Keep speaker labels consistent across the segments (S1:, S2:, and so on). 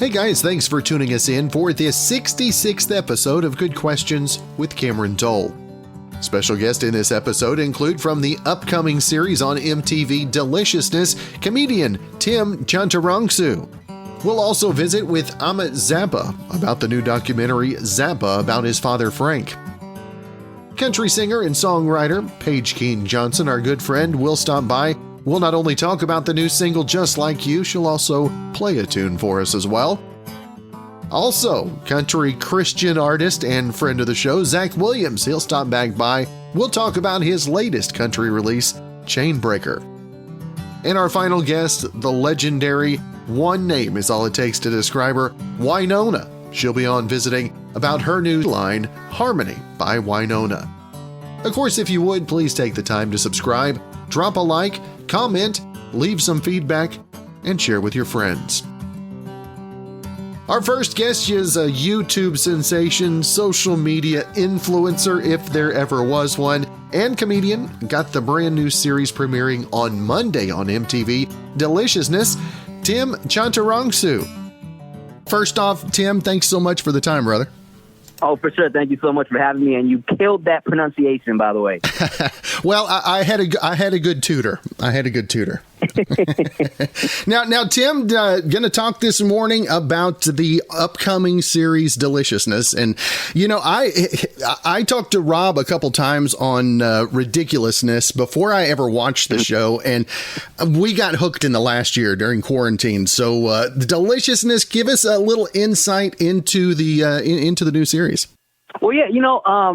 S1: Hey guys, thanks for tuning us in for this 66th episode of Good Questions with Cameron Dole. Special guests in this episode include from the upcoming series on MTV Deliciousness, comedian Tim Chantarangsu. We'll also visit with Ahmet Zappa about the new documentary Zappa about his father Frank. Country singer and songwriter Paige King Johnson, our good friend, will stop by. We'll not only talk about the new single Just Like You, she'll also play a tune for us as well. Also, country Christian artist and friend of the show, Zach Williams, he'll stop back by. We'll talk about his latest country release, Chainbreaker. And our final guest, the legendary One Name is All It Takes to Describe Her, Wynonna. She'll be on visiting about her new line, Harmony by Wynonna. Of course, if you would, please take the time to subscribe, drop a like, comment, leave some feedback, and share with your friends. Our first guest is a YouTube sensation, social media influencer, if there ever was one, and comedian. Got the brand new series premiering on Monday on MTV, Deliciousness, Tim Chantarangsu. First off, Tim, thanks so much for the time, brother.
S2: Oh, for sure. Thank you so much for having me. And you killed that pronunciation, by the way.
S1: Well, I had a good tutor. Now, Tim, going to talk this morning about the upcoming series Deliciousness. And, you know, I talked to Rob a couple times on Ridiculousness before I ever watched the show. And we got hooked in the last year during quarantine. So Deliciousness, give us a little insight into the new series.
S2: Well, yeah,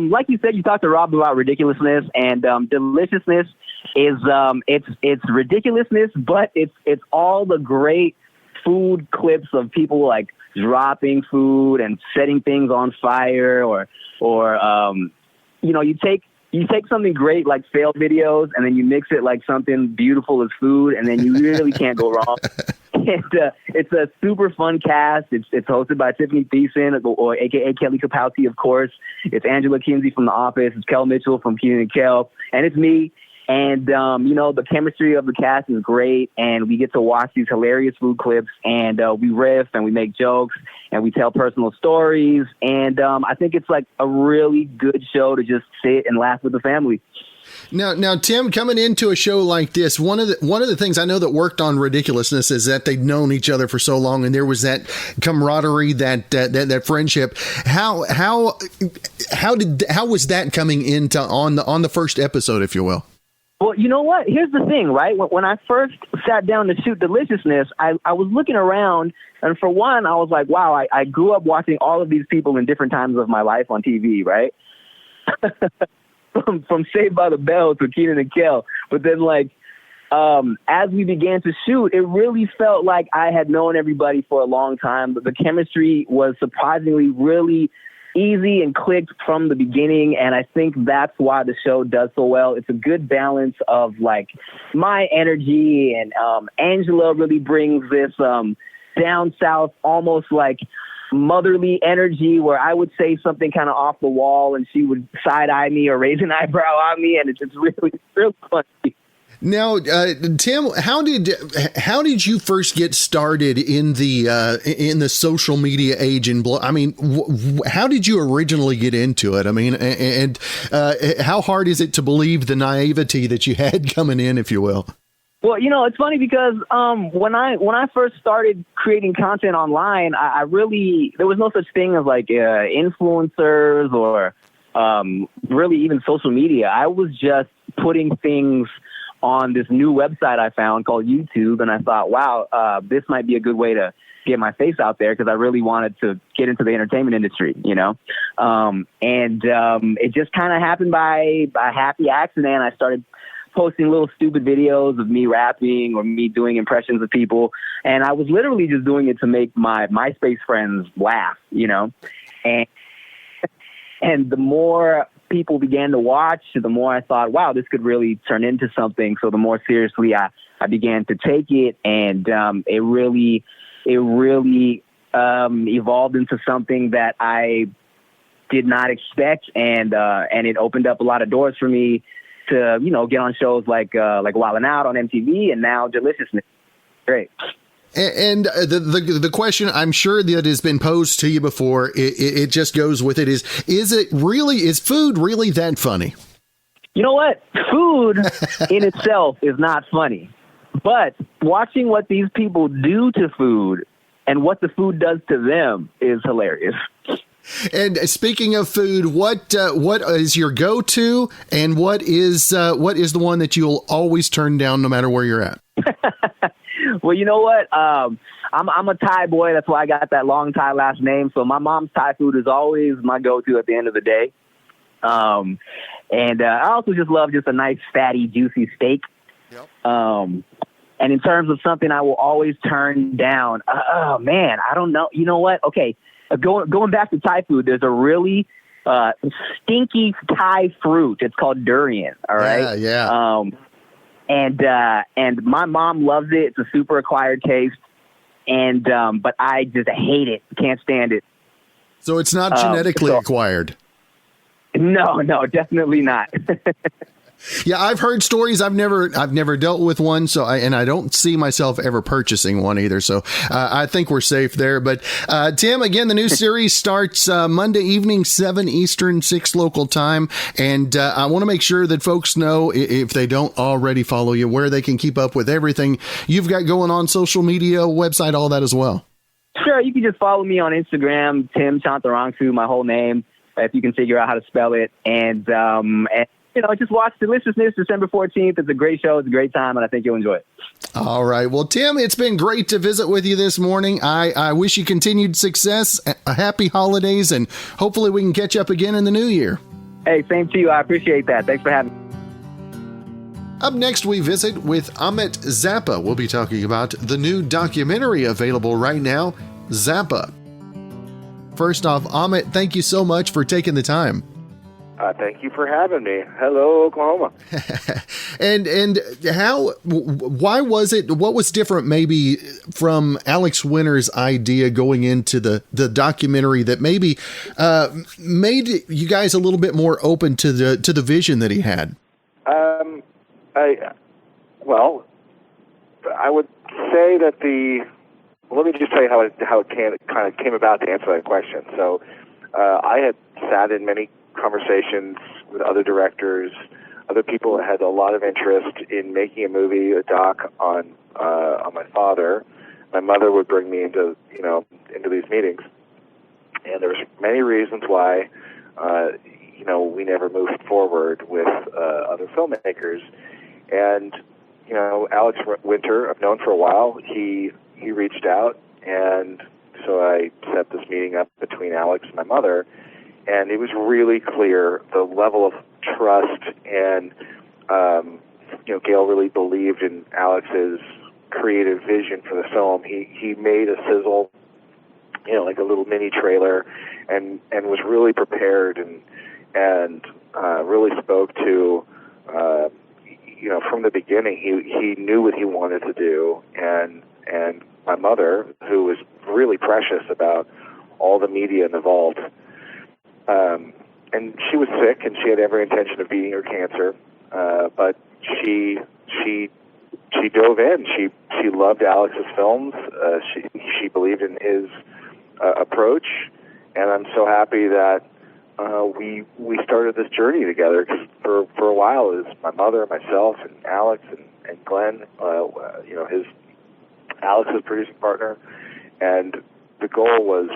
S2: like you said, you talked to Rob about Ridiculousness, and Deliciousness is it's ridiculousness, but it's all the great food clips of people like dropping food and setting things on fire, or you take something great like failed videos, and then you mix it like something beautiful as food, and then you really can't go wrong. It's a super fun cast. It's hosted by Tiffany Thiessen, or AKA Kelly Kapowski, of course. It's Angela Kinsey from The Office. It's Kel Mitchell from Kenan and Kel. And it's me. And, the chemistry of the cast is great. And we get to watch these hilarious food clips. And we riff and we make jokes and we tell personal stories. And I think it's like a really good show to just sit and laugh with the family.
S1: Now, Tim, coming into a show like this, one of the things I know that worked on Ridiculousness is that they'd known each other for so long, and there was that camaraderie, that friendship. How was that coming into on the first episode, if you will?
S2: Well, you know what? Here's the thing, right? When I first sat down to shoot Deliciousness, I was looking around, and for one, I was like, wow, I grew up watching all of these people in different times of my life on TV, right? From Saved by the Bell to Kenan and Kel. But then, as we began to shoot, it really felt like I had known everybody for a long time. But the chemistry was surprisingly really easy and clicked from the beginning. And I think that's why the show does so well. It's a good balance of, my energy, and Angela really brings this down south, almost like motherly energy, where I would say something kind of off the wall and she would side eye me or raise an eyebrow on me, and it's really funny.
S1: Now, Tim, how did you first get started in the social media age? How did you originally get into it? I mean, and how hard is it to believe the naivety that you had coming in, if you will?
S2: Well, it's funny because when I first started creating content online, I really, there was no such thing as influencers or really even social media. I was just putting things on this new website I found called YouTube, and I thought, wow, this might be a good way to get my face out there, because I really wanted to get into the entertainment industry, it just kind of happened by a happy accident. I started posting little stupid videos of me rapping or me doing impressions of people. And I was literally just doing it to make my MySpace friends laugh, and the more people began to watch, the more I thought, wow, this could really turn into something. So the more seriously I began to take it, and it really evolved into something that I did not expect. And it opened up a lot of doors for me to, get on shows like Wildin' Out on MTV, and now Deliciousness. Great.
S1: And the question I'm sure that has been posed to you before, it just goes with it, is food really that funny?
S2: You know what? Food in itself is not funny, but watching what these people do to food and what the food does to them is hilarious.
S1: And speaking of food, what is your go-to, and what is the one that you'll always turn down no matter where you're at?
S2: Well, you know what? I'm a Thai boy. That's why I got that long Thai last name. So my mom's Thai food is always my go-to at the end of the day. And I also just love just a nice, fatty, juicy steak. Yep. And in terms of something I will always turn down, oh, man, I don't know. You know what? Okay, going back to Thai food, there's a really stinky Thai fruit. It's called durian, all right?
S1: Yeah.
S2: And my mom loves it. It's a super acquired taste. And but I just hate it. Can't stand it.
S1: So it's not genetically acquired?
S2: No, definitely not.
S1: Yeah, I've heard stories. I've never dealt with one, so I don't see myself ever purchasing one either. So I think we're safe there. But Tim, again, the new series starts Monday evening, 7 Eastern, 6 local time, and I want to make sure that folks know, if they don't already follow you, where they can keep up with everything you've got going on, social media, website, all that as well. Sure,
S2: you can just follow me on Instagram, Tim Chantarangsu, my whole name, if you can figure out how to spell it, and just watch Deliciousness December 14th. It's a great show. It's a great time, and I think you'll enjoy it.
S1: All right. Well, Tim, it's been great to visit with you this morning. I wish you continued success, a happy holidays, and hopefully we can catch up again in the new year.
S2: Hey, same to you. I appreciate that. Thanks for having me.
S1: Up next, we visit with Ahmet Zappa. We'll be talking about the new documentary available right now, Zappa. First off, Ahmet, thank you so much for taking the time.
S3: Thank you for having me. Hello, Oklahoma.
S1: And why was it, what was different maybe from Alex Winter's idea going into the documentary that maybe made you guys a little bit more open to the vision that he had?
S3: I would say that let me just tell you how it kind of came about to answer that question. So I had sat in many conversations with other directors, other people that had a lot of interest in making a movie, a doc on my father. My mother would bring me into these meetings, and there was many reasons why we never moved forward with other filmmakers. And Alex Winter, I've known for a while. He reached out, and so I set this meeting up between Alex and my mother. And it was really clear the level of trust, and Gail really believed in Alex's creative vision for the film. He made a sizzle, like a little mini trailer, and was really prepared and really spoke to from the beginning. He knew what he wanted to do, and my mother, who was really precious about all the media involved. And she was sick, and she had every intention of beating her cancer. But she dove in. She loved Alex's films. She believed in his approach, and I'm so happy that we started this journey together. Because for a while, it was my mother, myself, and Alex, and Glenn, Alex's producing partner, and the goal was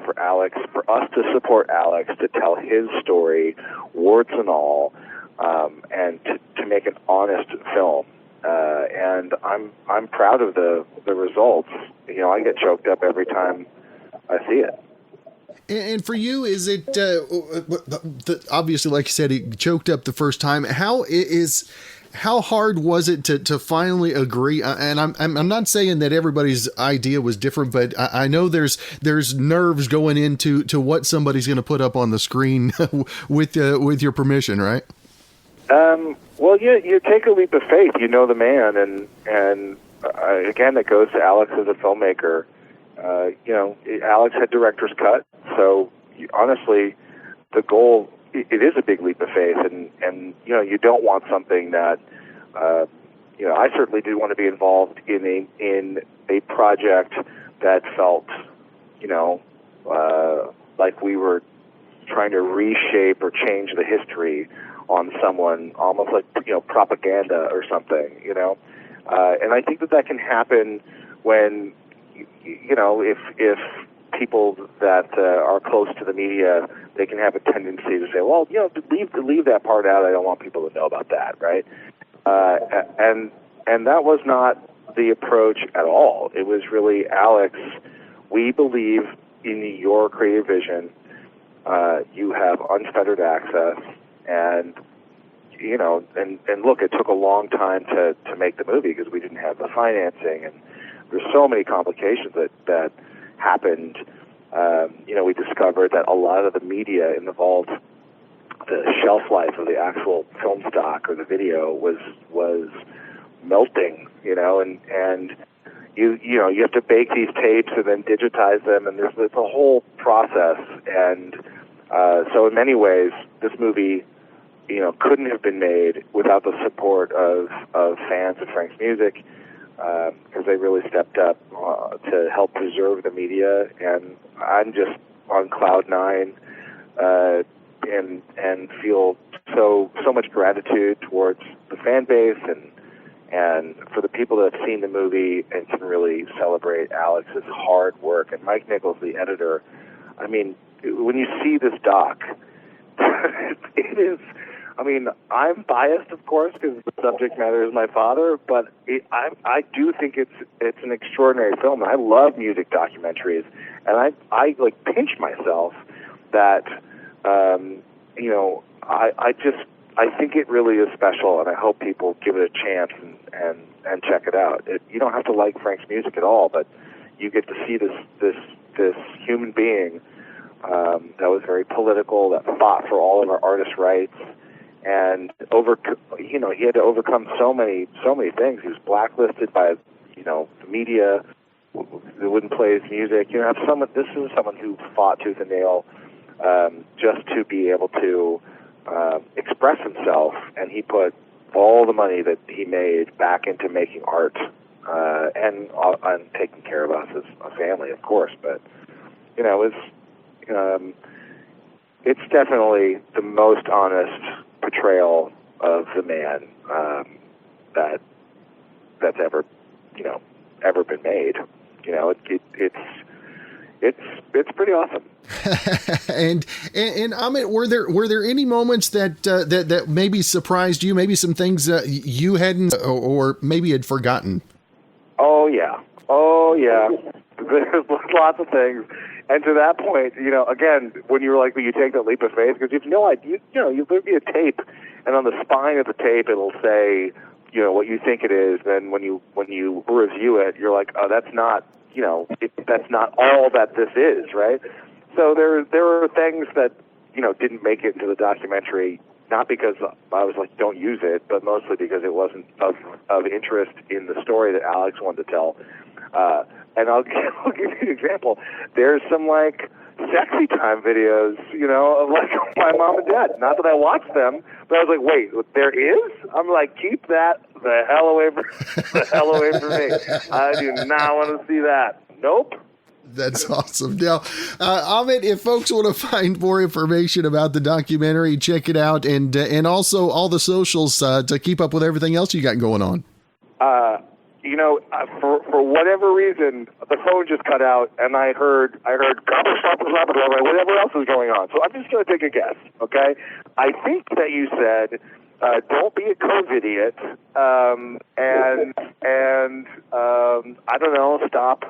S3: for us to support Alex, to tell his story, warts and all, and to make an honest film. And I'm proud of the results. I get choked up every time I see it.
S1: And for you, is it obviously, like you said, he choked up the first time? How hard was it to finally agree? And I'm not saying that everybody's idea was different, but I know there's nerves going into what somebody's going to put up on the screen with your permission, right?
S3: Well, you take a leap of faith. You know the man, and again, it goes to Alex as a filmmaker. Alex had director's cut, so honestly, the goal. It is a big leap of faith, and you don't want something that I certainly did want to be involved in a project that felt, like we were trying to reshape or change the history on someone, almost like, propaganda or something, and I think that can happen when, if people that are close to the media, they can have a tendency to say, well, leave that part out. I don't want people to know about that, right? And that was not the approach at all. It was really, Alex, we believe in your creative vision. You have unfettered access, and and look, it took a long time to make the movie because we didn't have the financing, and there's so many complications that happened. We discovered that a lot of the media involved, the shelf life of the actual film stock or the video was melting, and you have to bake these tapes and then digitize them, and there's a whole process, and so in many ways this movie couldn't have been made without the support of fans of Frank's music, because they really stepped up to help preserve the media, and I'm just on cloud nine, and feel so much gratitude towards the fan base and for the people that have seen the movie and can really celebrate Alex's hard work. And Mike Nichols, the editor, I mean, when you see this doc, it is, I'm biased, of course, because the subject matter is my father, but I do think it's an extraordinary film. And I love music documentaries, and I like pinch myself that, I think it really is special, and I hope people give it a chance and check it out. You don't have to like Frank's music at all, but you get to see this human being that was very political, that fought for all of our artist rights, and he had to overcome so many things. He was blacklisted by the media. They wouldn't play his music. This is someone who fought tooth and nail just to be able to express himself, and he put all the money that he made back into making art and taking care of us as a family, of course. But it's definitely the most honest portrayal of the man that's ever been made. It's pretty awesome.
S1: and Ahmet, were there any moments that maybe surprised you? Maybe some things you hadn't or maybe had forgotten?
S3: Oh yeah. There's lots of things. And to that point, again, when you take that leap of faith, because you have no idea, there'd be a tape, and on the spine of the tape, it'll say, what you think it is. Then when you review it, you're like, oh, that's not, that's not all that this is, right? So there were things that, didn't make it into the documentary, not because I was like, don't use it, but mostly because it wasn't of interest in the story that Alex wanted to tell. And I'll give you an example. There's some sexy time videos, of my mom and dad. Not that I watched them, but I was like, wait, there is? I'm like, keep that the hell away from me. I do not want to see that. Nope.
S1: That's awesome. Now, Ahmet, if folks want to find more information about the documentary, check it out, and also all the socials to keep up with everything else you got going on. For whatever reason, the phone just cut out, and I heard whatever else is going on. So I'm just going to take a guess, okay? I think that you said, don't be a COVID idiot, and I don't know, stop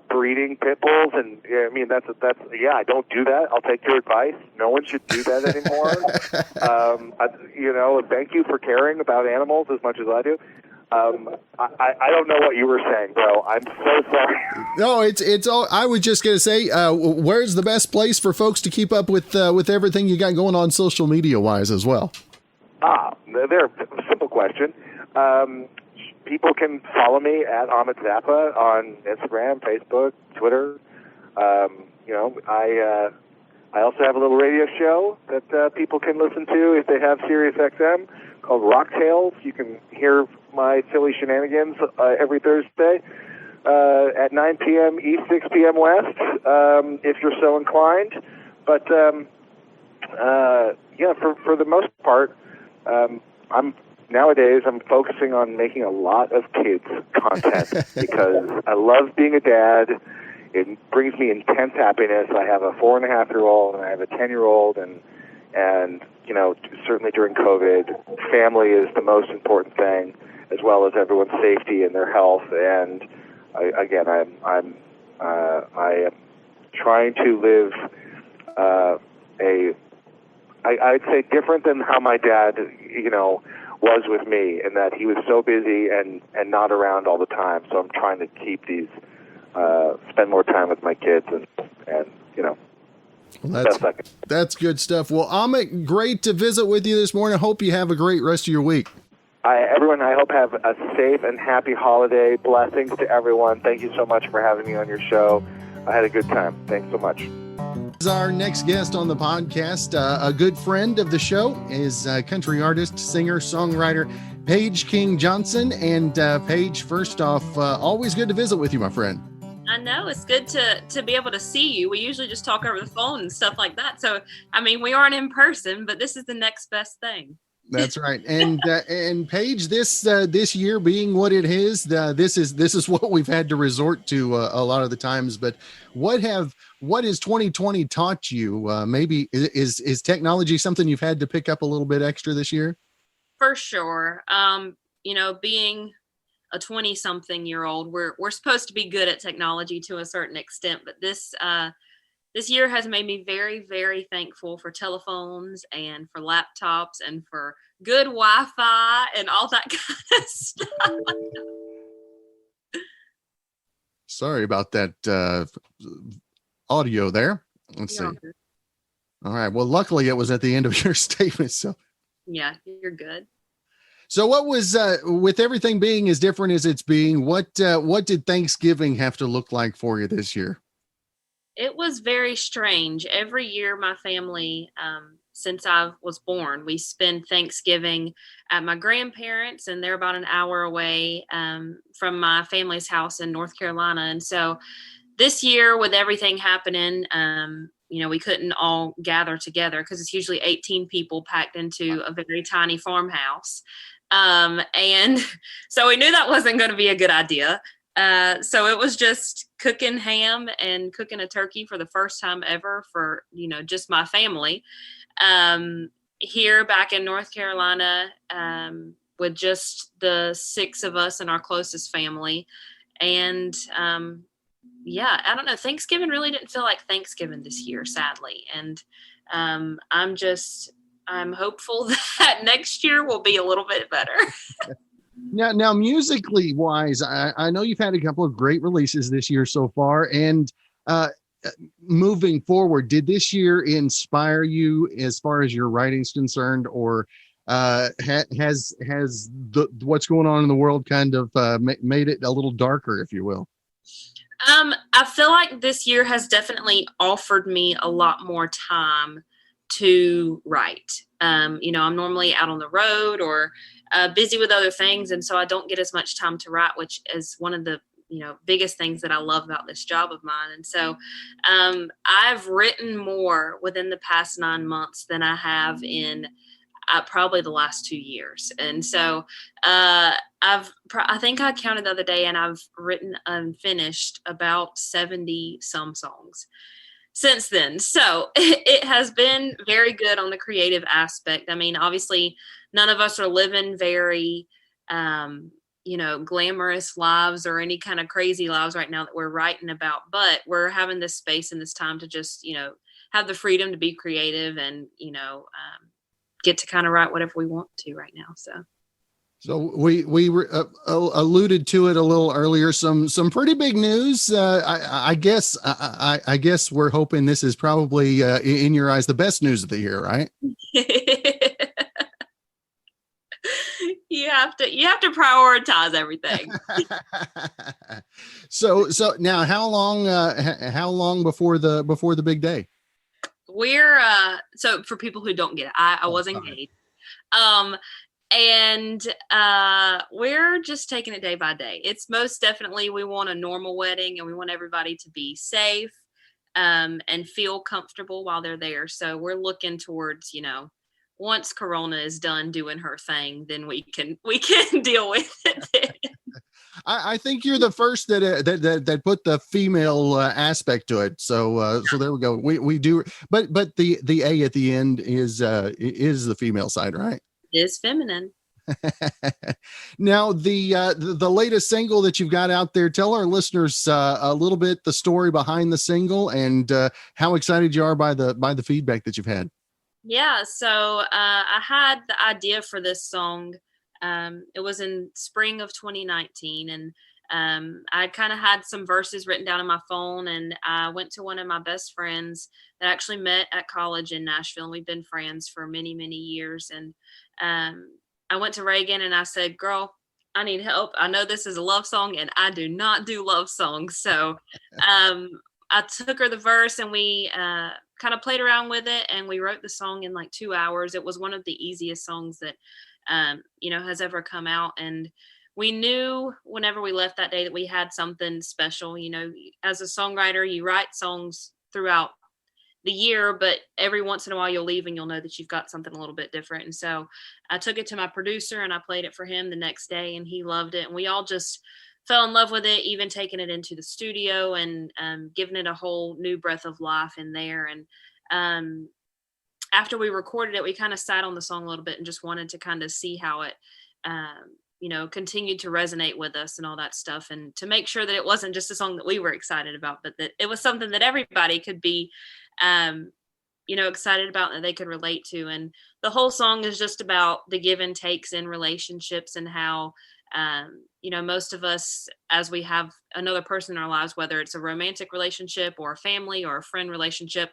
S1: breeding pit bulls, and that's I don't do that. I'll take your advice. No one should do that anymore. Thank you for caring about animals as much as I do. I don't know what you were saying, bro. I'm so sorry. No, it's all. I was just gonna say, where's the best place for folks to keep up with everything you got going on social media wise as well? There. Simple question. People can follow me at Ahmet Zappa on Instagram, Facebook, Twitter. I also have a little radio show that people can listen to if they have Sirius XM
S3: called Rock Tales. You can hear my silly shenanigans every Thursday at 9 p.m. East, 6 p.m. West, if you're so inclined. But yeah, for the most part, Nowadays, I'm focusing on making a lot of kids content because I love being a dad. It brings me intense happiness. I have a 4.5-year-old and I have a 10-year-old, and you know, certainly during COVID, family is the most important thing, as well as everyone's safety and their health. And I am trying to live I'd say different than how my dad, you know, was with me, in that he was so busy and not around all the time. So I'm trying to keep spend more time with my kids and you know.
S1: Well, that's good stuff. Well, Ahmet, great to visit with you this morning. I hope you have a great rest of your week.
S3: Everyone, I hope have a safe and happy holiday. Blessings to everyone. Thank you so much for having me on your show. I had a good time. Thanks so much.
S1: Our next guest on the podcast, a good friend of the show, is country artist, singer, songwriter, Paige King Johnson. And Paige, first off, always good to visit with you, my friend.
S4: I know, it's good to be able to see you. We usually just talk over the phone and stuff like that. So, I mean, we aren't in person, but this is the next best thing.
S1: That's right. And Paige, this year being what it is, this is what we've had to resort to a lot of the times. But what has 2020 taught you? Maybe is technology something you've had to pick up a little bit extra this year?
S4: For sure. You know, being a 20-something-year-old, we're supposed to be good at technology to a certain extent, but this year has made me very, very thankful for telephones and for laptops and for good Wi-Fi and all that kind of stuff.
S1: Sorry about that audio there. Let's see. All right. Well, luckily it was at the end of your statement. So
S4: yeah, you're good.
S1: So what was, with everything being as different as it's being, what did Thanksgiving have to look like for you this year?
S4: It was very strange. Every year, my family, since I was born, we spend Thanksgiving at my grandparents', and they're about an hour away from my family's house in North Carolina. And so this year, with everything happening, you know, we couldn't all gather together because it's usually 18 people packed into a very tiny farmhouse. And so we knew that wasn't going to be a good idea. So it was just cooking ham and cooking a turkey for the first time ever for, you know, just my family. Here back in North Carolina, with just the 6 of us and our closest family. And, yeah, I don't know. Thanksgiving really didn't feel like Thanksgiving this year, sadly. And, I'm hopeful that next year will be a little bit better.
S1: Now, musically wise, I know you've had a couple of great releases this year so far, and moving forward, did this year inspire you as far as your writing's concerned, or has what's going on in the world kind of made it a little darker, if you will?
S4: I feel like this year has definitely offered me a lot more time to write. You know, I'm normally out on the road or busy with other things, and so I don't get as much time to write, which is one of the, you know, biggest things that I love about this job of mine. And so I've written more within the past 9 months than I have in probably the last 2 years. And so I think I counted the other day, and I've written and finished about 70 some songs since then. So it has been very good on the creative aspect. I mean, obviously none of us are living very, you know, glamorous lives or any kind of crazy lives right now that we're writing about, but we're having this space and this time to just, you know, have the freedom to be creative and, you know, get to kind of write whatever we want to right now. So
S1: we alluded to it a little earlier. Some pretty big news. I guess we're hoping this is probably in your eyes the best news of the year, right? You have to prioritize everything. So now, how long before the big day?
S4: We're so for people who don't get it, I was engaged. And we're just taking it day by day. It's most definitely, we want a normal wedding and we want everybody to be safe and feel comfortable while they're there. So we're looking towards, once Corona is done doing her thing, then we can deal with it.
S1: I think you're the first that put the female aspect to it. So there we go. We do, but the A at the end is the female side, right?
S4: It is feminine.
S1: Now the latest single that you've got out there, tell our listeners a little bit the story behind the single and how excited you are by the feedback that you've had.
S4: Yeah, so I had the idea for this song. It was in spring of 2019, and I kind of had some verses written down on my phone, and I went to one of my best friends that I actually met at college in Nashville, and we've been friends for many, many years. And I went to Reagan and I said, girl, I need help. I know this is a love song, and I do not do love songs. So I took her the verse, and we kind of played around with it, and we wrote the song in like 2 hours. It was one of the easiest songs that has ever come out. And we knew whenever we left that day that we had something special. As a songwriter, you write songs throughout the year, but every once in a while you'll leave and you'll know that you've got something a little bit different. And so I took it to my producer and I played it for him the next day, and he loved it. And we all just fell in love with it, even taking it into the studio and giving it a whole new breath of life in there. And after we recorded it, we kind of sat on the song a little bit and just wanted to kind of see how it, continued to resonate with us and all that stuff. And to make sure that it wasn't just a song that we were excited about, but that it was something that everybody could be, excited about, and that they could relate to. And the whole song is just about the give and takes in relationships, and how, most of us, as we have another person in our lives, whether it's a romantic relationship or a family or a friend relationship,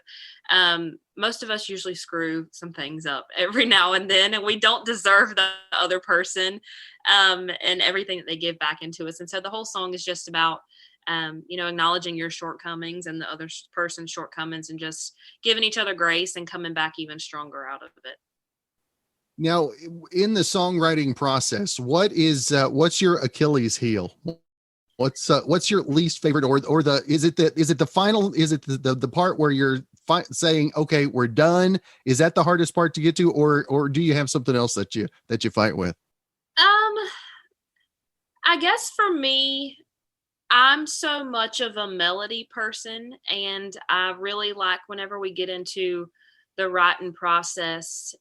S4: most of us usually screw some things up every now and then, and we don't deserve the other person and everything that they give back into us. And so the whole song is just about, acknowledging your shortcomings and the other person's shortcomings, and just giving each other grace and coming back even stronger out of it.
S1: Now, in the songwriting process, what's your Achilles heel? What's your least favorite, or is it the part where you're saying, okay, we're done? Is that the hardest part to get to, or do you have something else that you fight with?
S4: I guess for me, I'm so much of a melody person, and I really like whenever we get into the writing process.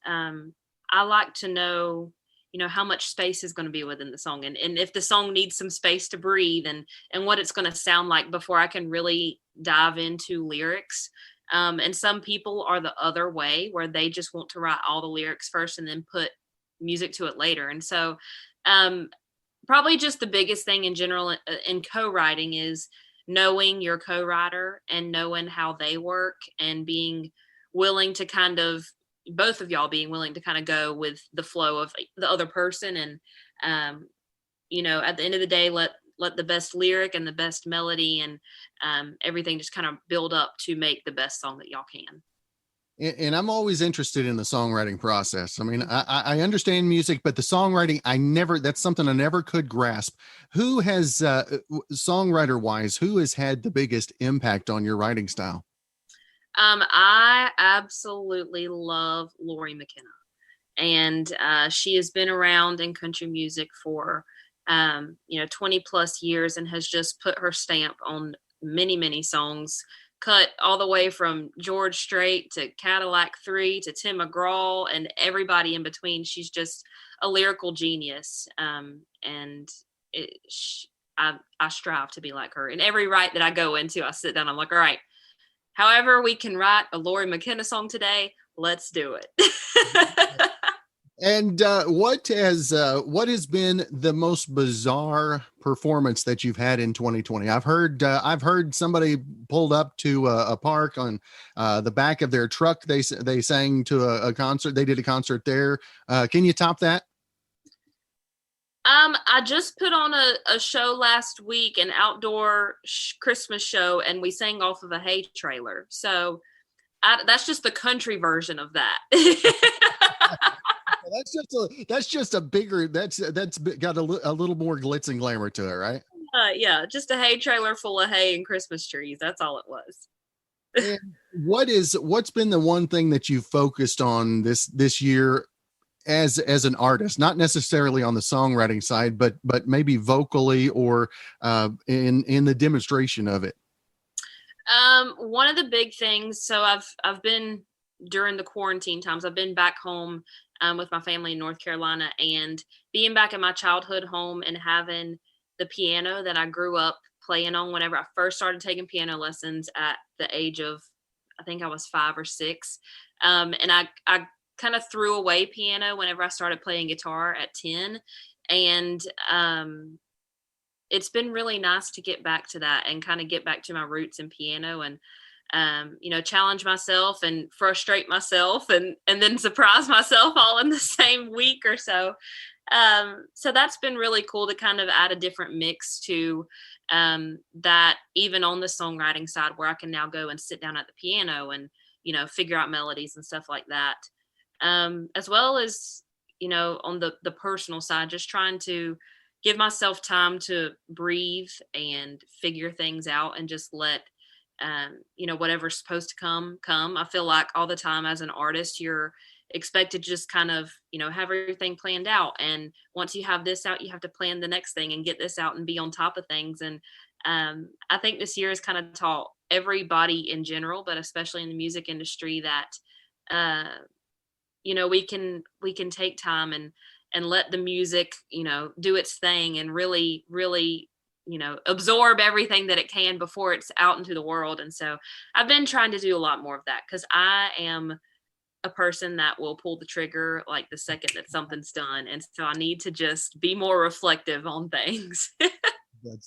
S4: I like to know, how much space is going to be within the song, and if the song needs some space to breathe, and what it's going to sound like before I can really dive into lyrics. And some people are the other way, where they just want to write all the lyrics first and then put music to it later. And so probably just the biggest thing in general in co-writing is knowing your co-writer and knowing how they work, and being willing to both of y'all being willing to kind of go with the flow of the other person. And, at the end of the day, let the best lyric and the best melody and everything just kind of build up to make the best song that y'all can.
S1: And I'm always interested in the songwriting process. I mean, I understand music, but the songwriting, that's something I never could grasp. Who has, songwriter wise, who has had the biggest impact on your writing style?
S4: I absolutely love Lori McKenna, and she has been around in country music for 20 plus years, and has just put her stamp on many, many songs, cut all the way from George Strait to Cadillac 3 to Tim McGraw and everybody in between. She's just a lyrical genius, and I strive to be like her. In every write that I go into, I sit down, I'm like, all right, however we can write a Lori McKenna song today, let's do it.
S1: And what has been the most bizarre performance that you've had in 2020? I've heard somebody pulled up to a park on the back of their truck. They sang to a concert. They did a concert there. Can you top that?
S4: I just put on a show last week, an outdoor Christmas show, and we sang off of a hay trailer. So that's just the country version of that.
S1: that's just a bigger, that's got a little more glitz and glamour to it, right?
S4: Yeah, just a hay trailer full of hay and Christmas trees. That's all it was.
S1: And what's been the one thing that you focused on this year as an artist, not necessarily on the songwriting side, but maybe vocally or in the demonstration of it?
S4: One of the big things, so I've been, during the quarantine times, I've been back home with my family in North Carolina, and being back in my childhood home and having the piano that I grew up playing on whenever I first started taking piano lessons at the age of, I think I was 5 or 6. And I kind of threw away piano whenever I started playing guitar at 10. And it's been really nice to get back to that and kind of get back to my roots in piano and, challenge myself and frustrate myself and then surprise myself all in the same week or so. So that's been really cool to kind of add a different mix to that, even on the songwriting side, where I can now go and sit down at the piano and, figure out melodies and stuff like that. As well as, on the personal side, just trying to give myself time to breathe and figure things out and just let, whatever's supposed to come. I feel like all the time as an artist, you're expected to just kind of, have everything planned out. And once you have this out, you have to plan the next thing and get this out and be on top of things. And I think this year has kind of taught everybody in general, but especially in the music industry, that, we can take time and let the music, do its thing and really, really, absorb everything that it can before it's out into the world. And so I've been trying to do a lot more of that, because I am a person that will pull the trigger like the second that something's done. And so I need to just be more reflective on things.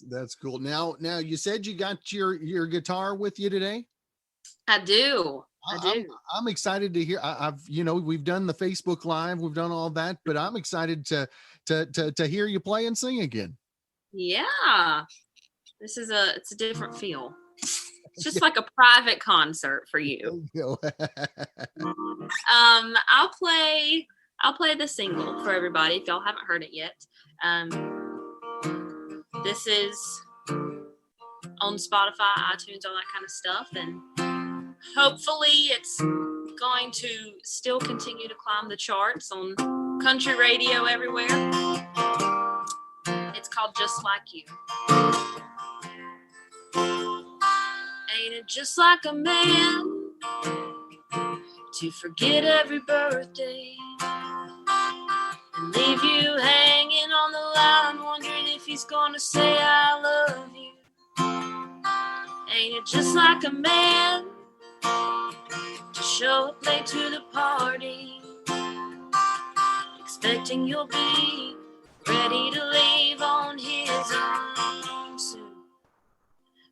S1: That's cool. Now you said you got your guitar with you today?
S4: I do.
S1: I'm excited to hear. We've done the Facebook Live, we've done all that, but I'm excited to hear you play and sing again.
S4: Yeah, it's a different feel. It's just like a private concert for you. I'll play the single for everybody if y'all haven't heard it yet. This is on Spotify, iTunes, all that kind of stuff, and hopefully it's going to still continue to climb the charts on country radio everywhere. It's called Just Like You. Ain't it just like a man to forget every birthday and leave you hanging on the line, wondering if he's gonna say I love you? Ain't it just like a man to show up late to the party, expecting you'll be ready to leave on his own soon?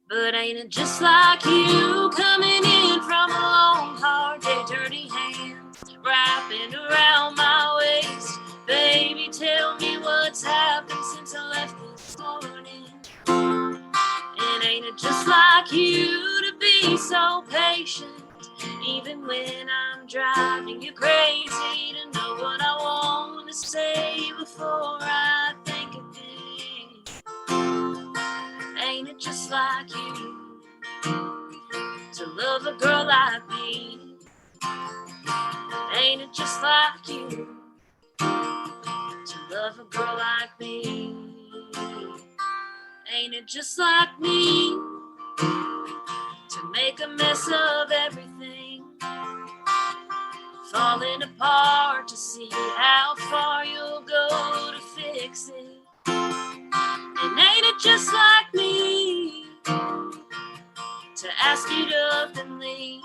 S4: But ain't it just like you, coming in from a long, hard day, dirty hands wrapping around my waist? Baby, tell me what's happened since I left this morning. And ain't it just like you to be so patient, even when I'm driving you crazy, to know what I want to say before I think of it? Ain't it just like you to love a girl like me? Ain't it just like you to love a girl like me? Ain't it just like me to make a mess of everything, falling apart to see how far you'll go to fix it? And ain't it just like me to ask you to up and leave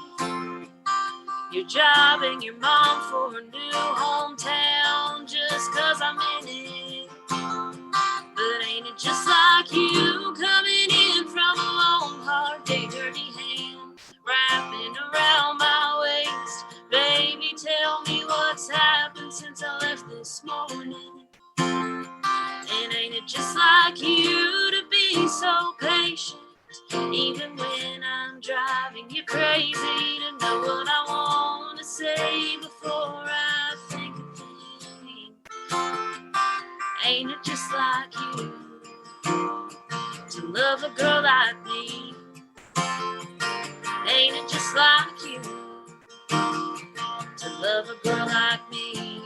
S4: your job and your mom for a new hometown just 'cause I'm in it? But ain't it just like you, coming in from a long, hard day, dirty hand wrapping around my waist? Baby, tell me what's happened since I left this morning. And ain't it just like you to be so patient, even when I'm driving you crazy, to know what I want to say before I think of Ain't it just like you to love a girl like me? Ain't it just like you to love a girl like me?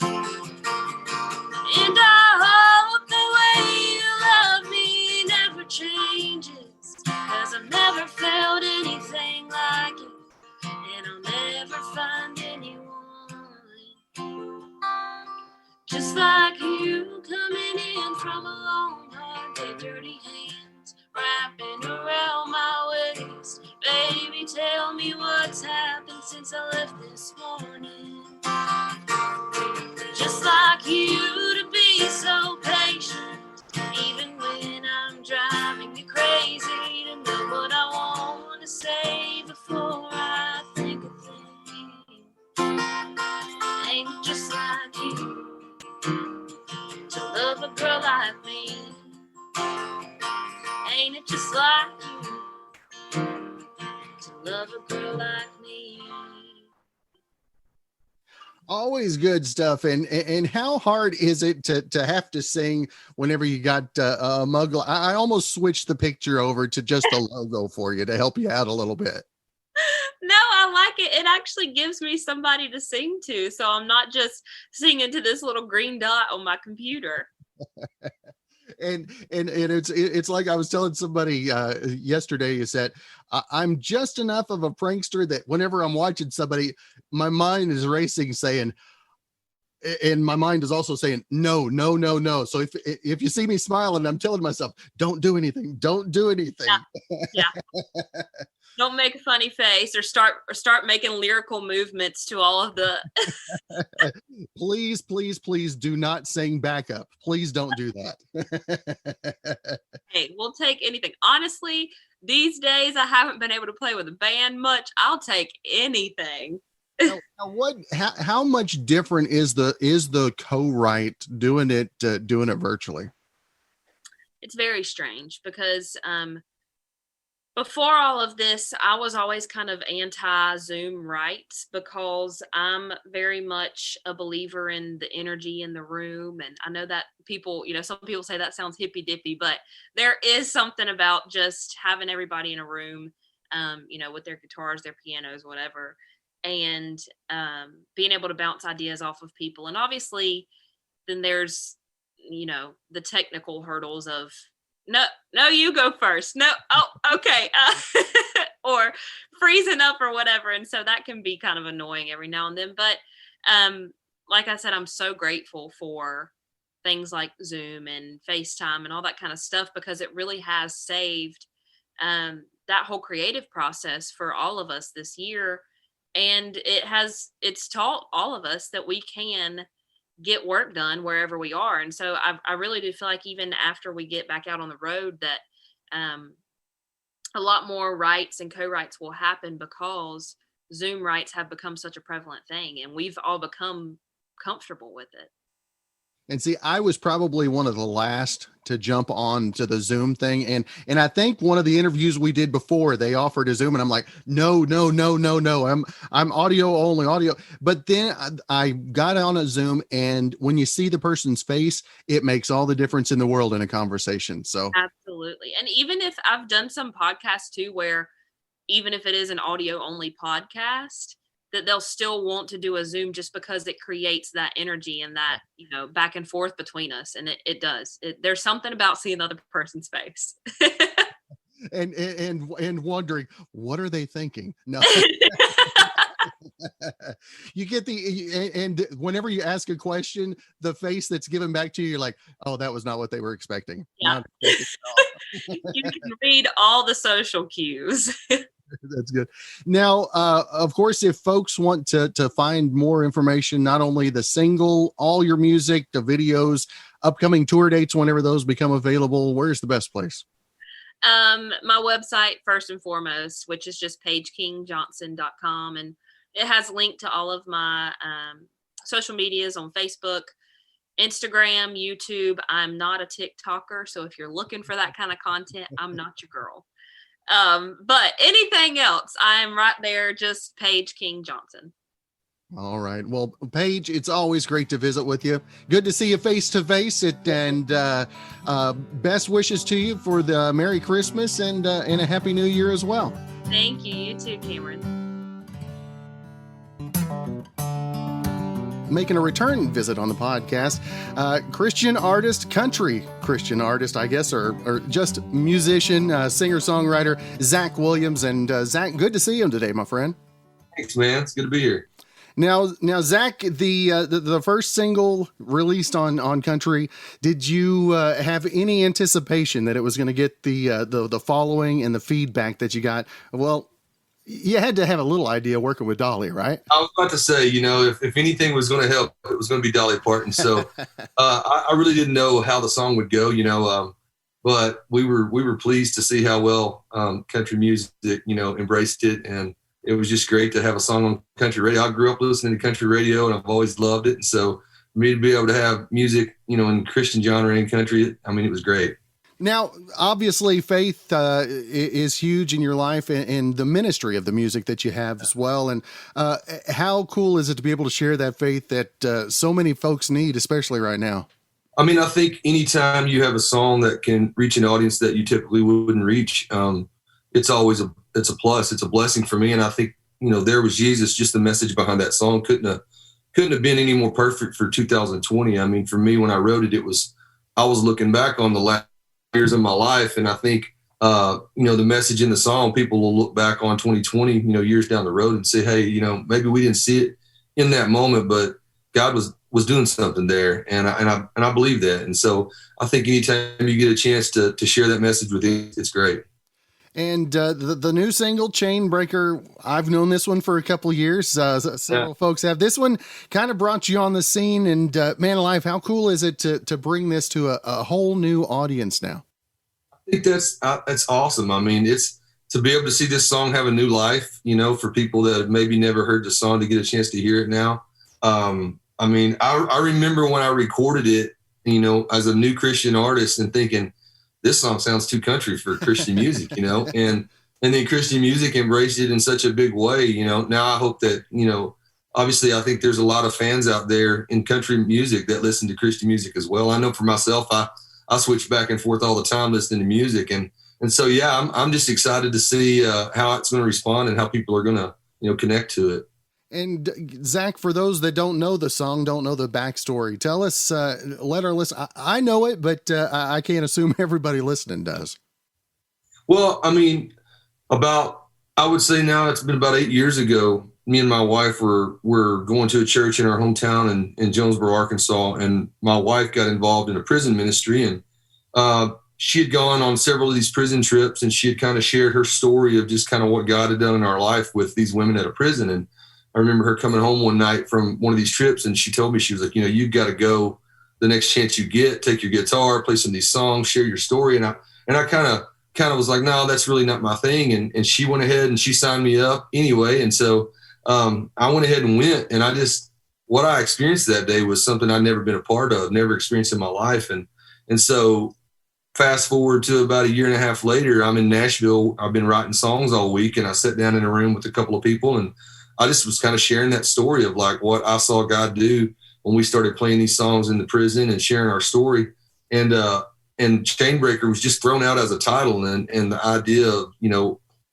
S4: And I hope the way you love me never changes, 'cause I've never felt anything like it, and I'll never find anyone just like you, coming in from a long, hard day, dirty hands wrapping around my waist. Baby, tell me what's happened since I left this morning. Just like you to be so patient, even when I'm driving you crazy, to know what I want to say before I think a thing. Ain't it just like you to love a girl like me? Ain't it just like you to love a girl like me?
S1: Always good stuff. And how hard is it to have to sing whenever you got a mug? I almost switched the picture over to just a logo for you to help you out a little bit.
S4: No, I like it. It actually gives me somebody to sing to, so I'm not just singing to this little green dot on my computer.
S1: And it's like I was telling somebody yesterday, is that I'm just enough of a prankster that whenever I'm watching somebody, my mind is racing, saying, and my mind is also saying, no, no, no, no. So if you see me smiling, I'm telling myself, don't do anything. Don't do anything.
S4: Yeah. Don't make a funny face or start making lyrical movements to all of the.
S1: Please, please, please do not sing backup. Please don't do that.
S4: Hey, we'll take anything. Honestly, these days I haven't been able to play with a band much. I'll take anything.
S1: Now, how much different is the co-write doing it virtually?
S4: It's very strange because before all of this, I was always kind of anti-Zoom writes, because I'm very much a believer in the energy in the room. And I know that people, some people say that sounds hippy dippy, but there is something about just having everybody in a room, with their guitars, their pianos, whatever, and being able to bounce ideas off of people. And obviously then there's, the technical hurdles of, no, you go first. No, oh, okay. Or freezing up or whatever. And so that can be kind of annoying every now and then. But like I said, I'm so grateful for things like Zoom and FaceTime and all that kind of stuff, because it really has saved that whole creative process for all of us this year. And it's taught all of us that we can get work done wherever we are. And so I really do feel like even after we get back out on the road, that a lot more writes and co-writes will happen, because Zoom writes have become such a prevalent thing, and we've all become comfortable with it.
S1: And see, I was probably one of the last to jump on to the Zoom thing. And I think one of the interviews we did before, they offered a Zoom, and I'm like, no. I'm audio only, audio. But then I got on a Zoom, and when you see the person's face, it makes all the difference in the world in a conversation. So
S4: absolutely. And even if I've done some podcasts too, where even if it is an audio only podcast, that they'll still want to do a Zoom, just because it creates that energy and that, back and forth between us. And it does. There's something about seeing the other person's face.
S1: and wondering, what are they thinking? No. You get and whenever you ask a question, the face that's given back to you, you're like, oh, that was not what they were expecting.
S4: Yeah. You can read all the social cues.
S1: That's good. Now, of course, if folks want to find more information, not only the single, all your music, the videos, upcoming tour dates, whenever those become available, where's the best place?
S4: My website, first and foremost, which is just paigekingjohnson.com. And it has linked to all of my social medias on Facebook, Instagram, YouTube. I'm not a TikToker, so if you're looking for that kind of content, I'm not your girl. But anything else, I'm right there, just Paige King Johnson.
S1: All right. Well, Paige, it's always great to visit with you. Good to see you face to face. And best wishes to you for the Merry Christmas and a Happy New Year as well.
S4: Thank you. You too, Cameron.
S1: Making a return visit on the podcast, Christian artist, country Christian artist, I guess, or just musician, singer-songwriter, Zach Williams. And Zach, good to see you today, my friend.
S5: Thanks, man. It's good to be here.
S1: Now, Zach, the first single released on country, did you have any anticipation that it was going to get the following and the feedback that you got? Well, you had to have a little idea working with Dolly, right?
S5: I was about to say, if anything was going to help, it was going to be Dolly Parton. So I really didn't know how the song would go, but we were pleased to see how well country music, embraced it. And it was just great to have a song on country radio. I grew up listening to country radio, and I've always loved it. And so for me to be able to have music, in Christian genre and country, it was great.
S1: Now, obviously, faith is huge in your life and the ministry of the music that you have as well. And how cool is it to be able to share that faith that so many folks need, especially right now?
S5: I think anytime you have a song that can reach an audience that you typically wouldn't reach, it's always it's a plus. It's a blessing for me. And I think, There Was Jesus, just the message behind that song couldn't have been any more perfect for 2020. For me, when I wrote it, I was looking back on the last years of my life. And I think, the message in the song, people will look back on 2020, years down the road and say, hey, maybe we didn't see it in that moment, but God was doing something there. And I believe that. And so I think anytime you get a chance to share that message with you, it's great.
S1: And the new single, Chainbreaker, I've known this one for a couple of years. Several folks have. This one kind of brought you on the scene. And man alive, how cool is it to bring this to a whole new audience now?
S5: I think that's awesome. It's to be able to see this song have a new life, for people that have maybe never heard the song to get a chance to hear it now. I remember when I recorded it, as a new Christian artist and thinking, this song sounds too country for Christian music, and then Christian music embraced it in such a big way, Now I hope that, obviously I think there's a lot of fans out there in country music that listen to Christian music as well. I know for myself, I switch back and forth all the time listening to music. And so, yeah, I'm just excited to see how it's going to respond and how people are going to, connect to it.
S1: And Zach, for those that don't know the song, don't know the backstory, tell us, let our listen. I know it, but I can't assume everybody listening does.
S5: Well, I would say now it's been about 8 years ago. Me and my wife were going to a church in our hometown in Jonesboro, Arkansas, and my wife got involved in a prison ministry, and she had gone on several of these prison trips, and she had kind of shared her story of just kind of what God had done in our life with these women at a prison. And I remember her coming home one night from one of these trips, and she told me, she was like, you've got to go the next chance you get, take your guitar, play some of these songs, share your story. And I kind of was like, no, that's really not my thing. And she went ahead and she signed me up anyway. And so I went ahead and went, and what I experienced that day was something I'd never been a part of, never experienced in my life. And so fast forward to about a year and a half later, I'm in Nashville. I've been writing songs all week, and I sat down in a room with a couple of people, and I just was kind of sharing that story of like what I saw God do when we started playing these songs in the prison and sharing our story. And Chainbreaker was just thrown out as a title, and the idea of,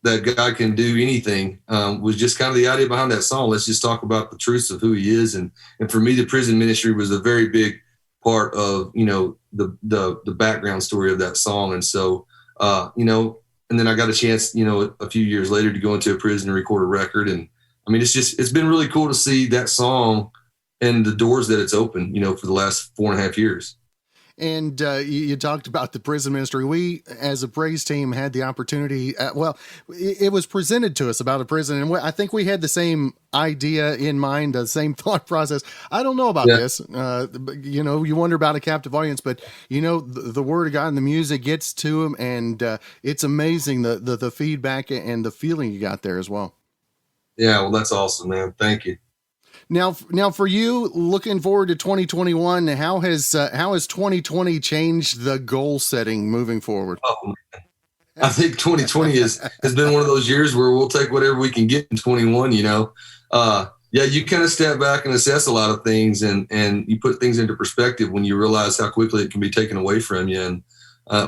S5: that God can do anything was just kind of the idea behind that song. Let's just talk about the truths of who he is. And for me, the prison ministry was a very big part of, the background story of that song. And so, and then I got a chance, a few years later to go into a prison and record a record. And it's been really cool to see that song and the doors that it's opened, for the last 4.5 years.
S1: And you talked about the prison ministry. We, as a praise team, had the opportunity. It was presented to us about a prison, and I think we had the same idea in mind, the same thought process. I don't know about this. You wonder about a captive audience, but the word of God and the music gets to them, and it's amazing the feedback and the feeling you got there as well.
S5: Yeah, well, that's awesome, man. Thank you.
S1: Now for you, looking forward to 2021, how has 2020 changed the goal setting moving forward?
S5: Oh, man. I think 2020 has been one of those years where we'll take whatever we can get in 21. You Yeah, you kind of step back and assess a lot of things, and you put things into perspective when you realize how quickly it can be taken away from you. And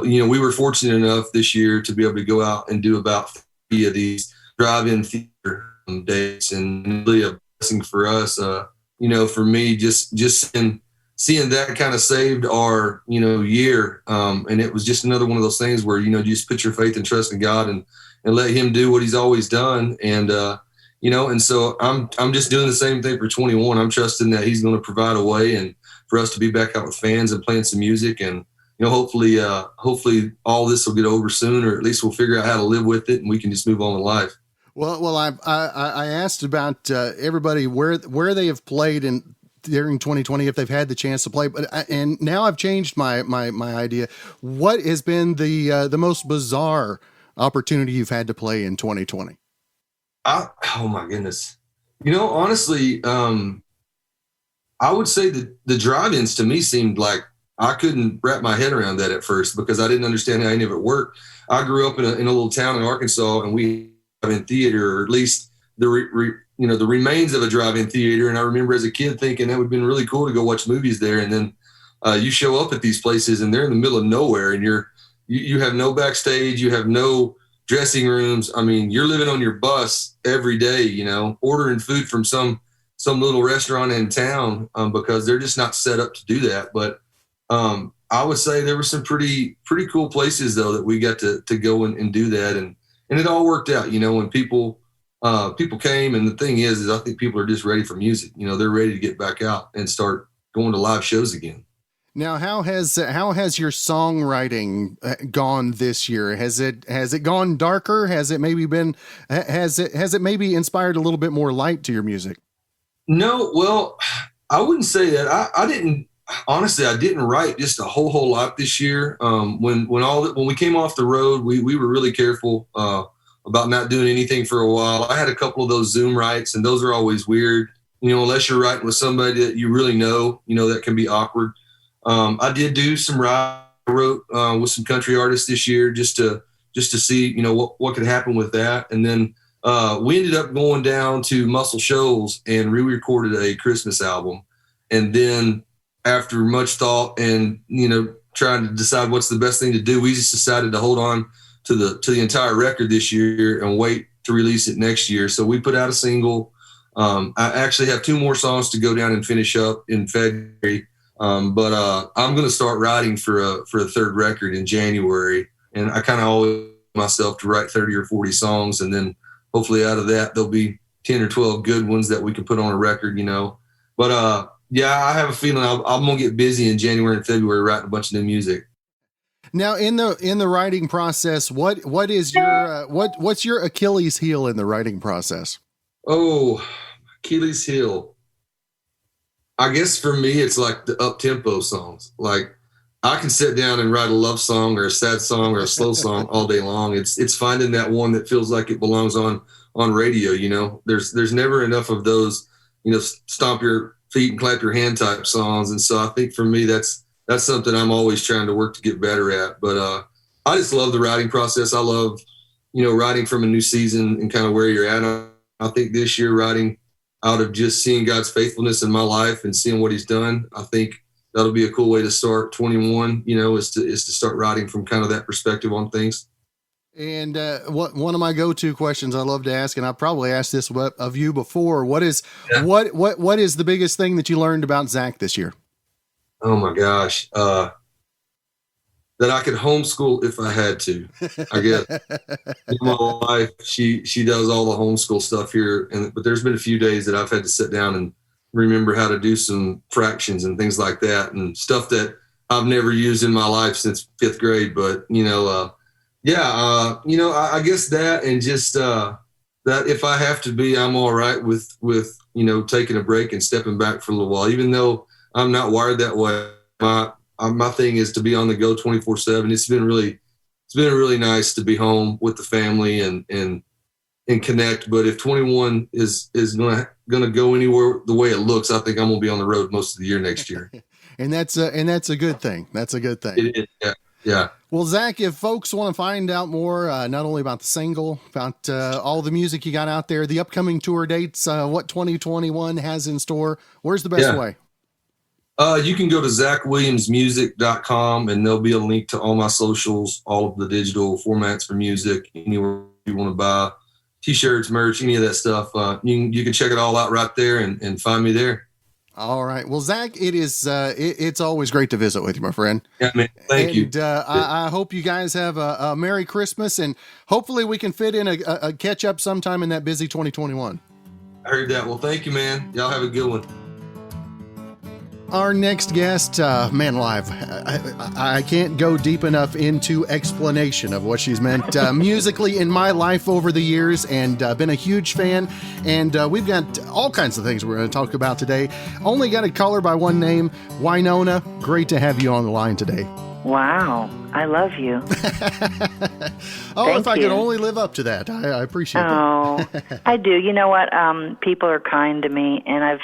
S5: we were fortunate enough this year to be able to go out and do about 3 of these drive-in theater days, and really a blessing for us. For me, just seeing that kind of saved our year, and it was just another one of those things where you just put your faith and trust in God and let Him do what He's always done. And and so I'm just doing the same thing for 21. I'm trusting that He's going to provide a way and for us to be back out with fans and playing some music. And, hopefully all this will get over soon, or at least we'll figure out how to live with it and we can just move on with life.
S1: Well, I asked about everybody where they have played during 2020, if they've had the chance to play, and now I've changed my idea. What has been the most bizarre opportunity you've had to play in 2020?
S5: Oh my goodness. Honestly, I would say that the drive-ins to me seemed like I couldn't wrap my head around that at first because I didn't understand how any of it worked. I grew up in a little town in Arkansas, and we have in theater, or at least the remains of a drive-in theater. And I remember as a kid thinking that would have been really cool to go watch movies there. And then you show up at these places and they're in the middle of nowhere, and you have no backstage, you have no dressing rooms. I mean, you're living on your bus every day, ordering food from some little restaurant in town because they're just not set up to do that. But I would say there were some pretty cool places though that we got to go and do that, and it all worked out. When people came, and the thing is I think people are just ready for music. They're ready to get back out and start going to live shows again.
S1: Now, how has your songwriting gone this year? Has it gone darker? Has it maybe inspired a little bit more light to your music?
S5: No, well, I wouldn't say that. I didn't write just a whole lot this year. When we came off the road, we were really careful about not doing anything for a while. I had a couple of those Zoom writes, and those are always weird. Unless you're writing with somebody that you really know, that can be awkward. I did do some writing. I wrote with some country artists this year just to see, what could happen with that. And then we ended up going down to Muscle Shoals and re-recorded a Christmas album. And then after much thought and, trying to decide what's the best thing to do, we just decided to hold on to the entire record this year and wait to release it next year. So we put out a single. I actually have 2 more songs to go down and finish up in February. But I'm going to start writing for a 3rd record in January. And I kind of always myself to write 30 or 40 songs. And then hopefully out of that, there'll be 10 or 12 good ones that we can put on a record, But yeah, I have a feeling I'm going to get busy in January and February writing a bunch of new music.
S1: Now, in the writing process, what is your what's your Achilles heel in the writing process?
S5: Oh, Achilles heel. I guess for me, it's like the up-tempo songs. Like I can sit down and write a love song or a sad song or a slow song all day long. It's finding that one that feels like it belongs on radio. There's never enough of those, stomp your feet and clap your hand type songs. And so I think for me, that's something I'm always trying to work to get better at. But I just love the writing process. I love, writing from a new season and kind of where you're at. I think this year writing out of just seeing God's faithfulness in my life and seeing what He's done, I think that'll be a cool way to start 21, is to start writing from kind of that perspective on things.
S1: And one of my go-to questions I love to ask, and I've probably asked this of you before, what is the biggest thing that you learned about Zach this year?
S5: Oh my gosh. That I could homeschool if I had to, I guess. My wife, she does all the homeschool stuff here, but there's been a few days that I've had to sit down and remember how to do some fractions and things like that, and stuff that I've never used in my life since 5th grade. But I guess that, and just that if I have to be, I'm all right with taking a break and stepping back for a little while, even though I'm not wired that way. My thing is to be on the go 24/7. It's been really nice to be home with the family and connect. But if 21 is going to go anywhere the way it looks, I think I'm going to be on the road most of the year next year.
S1: And that's a good thing. That's a good thing.
S5: It is, yeah.
S1: Well, Zach, if folks want to find out more, not only about the single, about all the music you got out there, the upcoming tour dates, what 2021 has in store, where's the best way?
S5: You can go to ZachWilliamsMusic.com, and there'll be a link to all my socials, all of the digital formats for music, anywhere you want to buy T-shirts, merch, any of that stuff. You can check it all out right there and find me there.
S1: All right. Well, Zach, it's always great to visit with you, my friend.
S5: Yeah, man. Thank you.
S1: I hope you guys have a Merry Christmas, and hopefully we can fit in a catch up sometime in that busy 2021.
S5: I heard that. Well, thank you, man. Y'all have a good one.
S1: Our next guest, man alive, I can't go deep enough into explanation of what she's meant musically in my life over the years, and been a huge fan. And we've got all kinds of things we're going to talk about today. Only got to call her by one name, Wynonna. Great to have you on the line today.
S6: Wow, I love you.
S1: If I could only live up to that, I appreciate that.
S6: Oh, I do. You know what? People are kind to me, and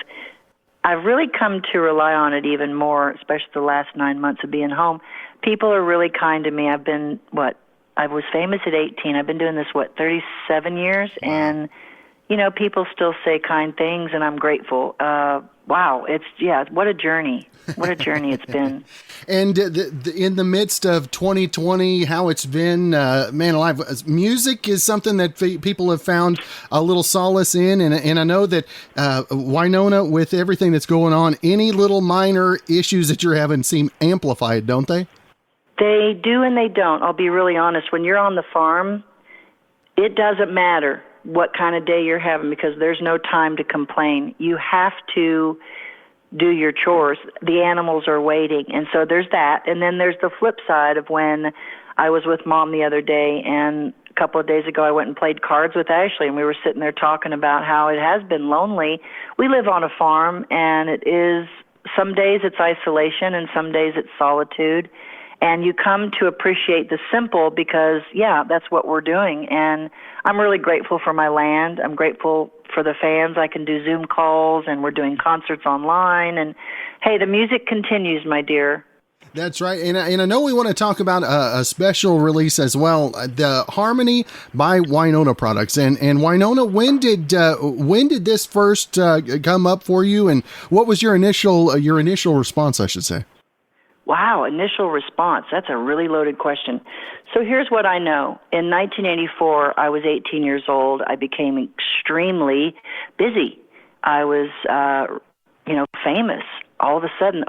S6: I've really come to rely on it even more, especially the last 9 months of being home. People are really kind to me. I was famous at 18. I've been doing this, 37 years? Wow. And, people still say kind things, and I'm grateful. Wow, what a journey. What a journey it's been.
S1: And in the midst of 2020, how it's been, man alive, music is something that people have found a little solace in. And I know that Wynonna, with everything that's going on, any little minor issues that you're having seem amplified, don't they?
S6: They do and they don't. I'll be really honest. When you're on the farm, it doesn't matter what kind of day you're having, because there's no time to complain. You have to do your chores. The animals are waiting. And so there's that. And then there's the flip side of when I was with Mom the other day, and a couple of days ago I went and played cards with Ashley, and we were sitting there talking about how it has been lonely. We live on a farm, and it is, some days it's isolation and some days it's solitude. And you come to appreciate the simple because, that's what we're doing. And I'm really grateful for my land. I'm grateful for the fans. I can do Zoom calls, and we're doing concerts online. And, hey, the music continues, my dear.
S1: That's right. And I know we want to talk about a special release as well, the Harmony by Wynonna products. And Wynonna, when did this first come up for you? And what was your initial response, I should say?
S6: Wow, initial response. That's a really loaded question. So here's what I know. In 1984, I was 18 years old. I became extremely busy. I was, famous. All of a sudden,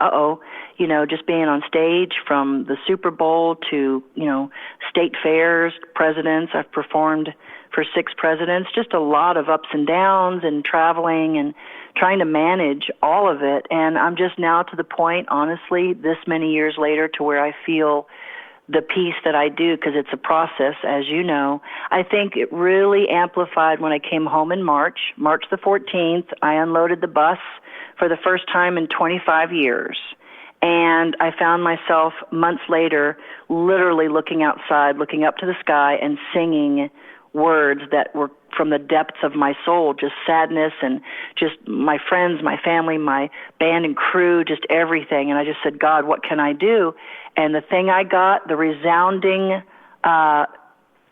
S6: just being on stage from the Super Bowl to, state fairs, presidents. I've performed for 6 presidents, just a lot of ups and downs and traveling and trying to manage all of it. And I'm just now to the point, honestly, this many years later, to where I feel the peace that I do, because it's a process, as you know. I think it really amplified when I came home in March the 14th. I unloaded the bus for the first time in 25 years. And I found myself months later literally looking outside, looking up to the sky and singing words that were from the depths of my soul, just sadness and just my friends, my family, my band and crew, just everything. And I just said, God, what can I do? And the thing I got, the resounding,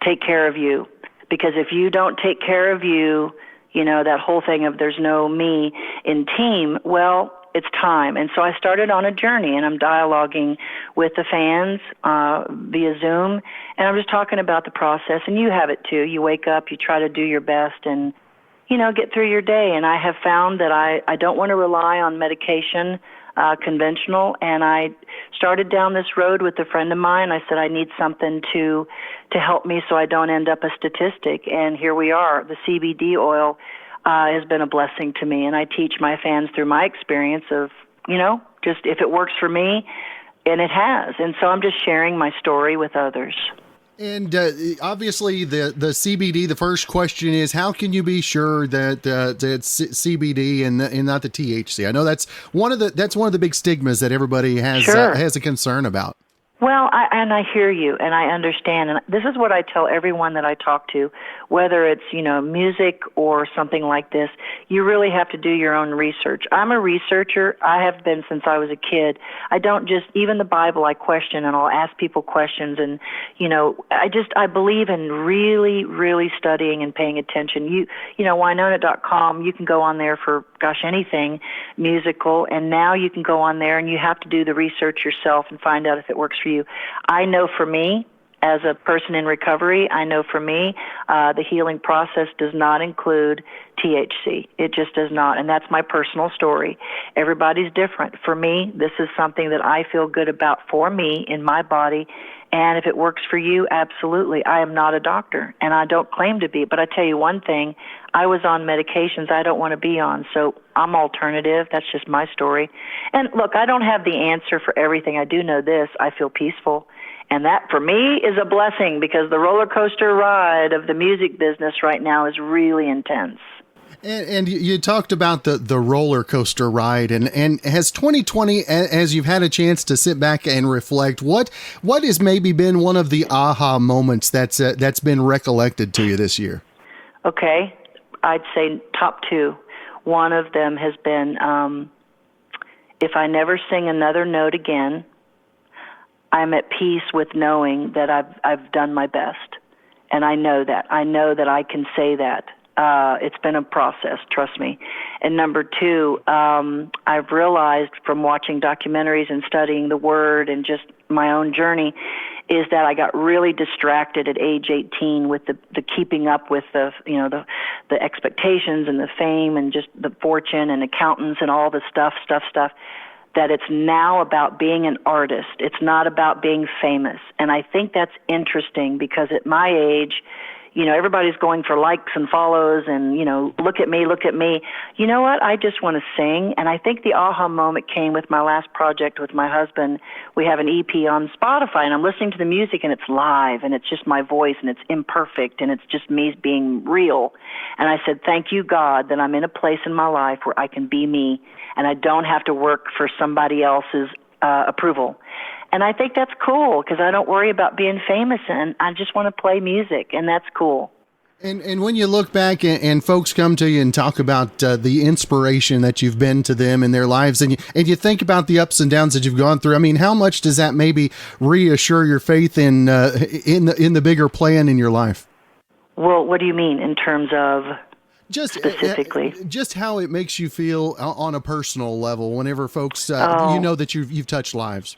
S6: take care of you. Because if you don't take care of you, that whole thing of there's no me in team, well, it's time. And so I started on a journey, and I'm dialoguing with the fans via Zoom, and I'm just talking about the process. And you have it too. You wake up, you try to do your best and, get through your day. And I have found that I don't want to rely on medication, conventional. And I started down this road with a friend of mine. I said, I need something to help me so I don't end up a statistic. And here we are. The CBD oil has been a blessing to me, and I teach my fans through my experience of, just if it works for me, and it has. And so I'm just sharing my story with others.
S1: And obviously the CBD, the first question is, how can you be sure that it's CBD and not the THC? I know that's one of the big stigmas that everybody has,
S6: Sure.
S1: Has a concern about.
S6: Well, I hear you, and I understand, and this is what I tell everyone that I talk to, whether it's, music or something like this, you really have to do your own research. I'm a researcher. I have been since I was a kid. I don't just, even the Bible I question, and I'll ask people questions, and, I believe in really, really studying and paying attention. Wynonna.com, you can go on there for, anything musical, and now you can go on there and you have to do the research yourself and find out if it works for you. I know for me, as a person in recovery, the healing process does not include THC. It just does not, and that's my personal story. Everybody's different. For me, this is something that I feel good about for me in my body, and if it works for you, absolutely. I am not a doctor, and I don't claim to be, but I tell you one thing, I was on medications I don't want to be on, so I'm alternative. That's just my story. And look, I don't have the answer for everything. I do know this. I feel peaceful. And that, for me, is a blessing because the roller coaster ride of the music business right now is really intense.
S1: And you talked about the roller coaster ride, and has 2020, as you've had a chance to sit back and reflect, what has maybe been one of the aha moments that's been recollected to you this year?
S6: Okay, I'd say top two. One of them has been, if I never sing another note again, I'm at peace with knowing that I've done my best, and I know that. I know that I can say that. It's been a process, trust me. And number two, I've realized from watching documentaries and studying the Word and just my own journey is that I got really distracted at age 18 with the keeping up with the expectations and the fame and just the fortune and accountants and all the stuff, that it's now about being an artist. It's not about being famous. And I think that's interesting because at my age, everybody's going for likes and follows and, look at me. You know what? I just want to sing. And I think the aha moment came with my last project with my husband. We have an EP on Spotify, and I'm listening to the music, and it's live, and it's just my voice, and it's imperfect, and it's just me being real. And I said, thank you, God, that I'm in a place in my life where I can be me, and I don't have to work for somebody else's approval. And I think that's cool because I don't worry about being famous, and I just want to play music, and that's cool.
S1: And when you look back and folks come to you and talk about the inspiration that you've been to them in their lives, and you think about the ups and downs that you've gone through, I mean, how much does that maybe reassure your faith in the bigger plan in your life?
S6: Well, what do you mean in terms of?
S1: Just
S6: specifically,
S1: just how it makes you feel on a personal level whenever folks, that you've touched lives.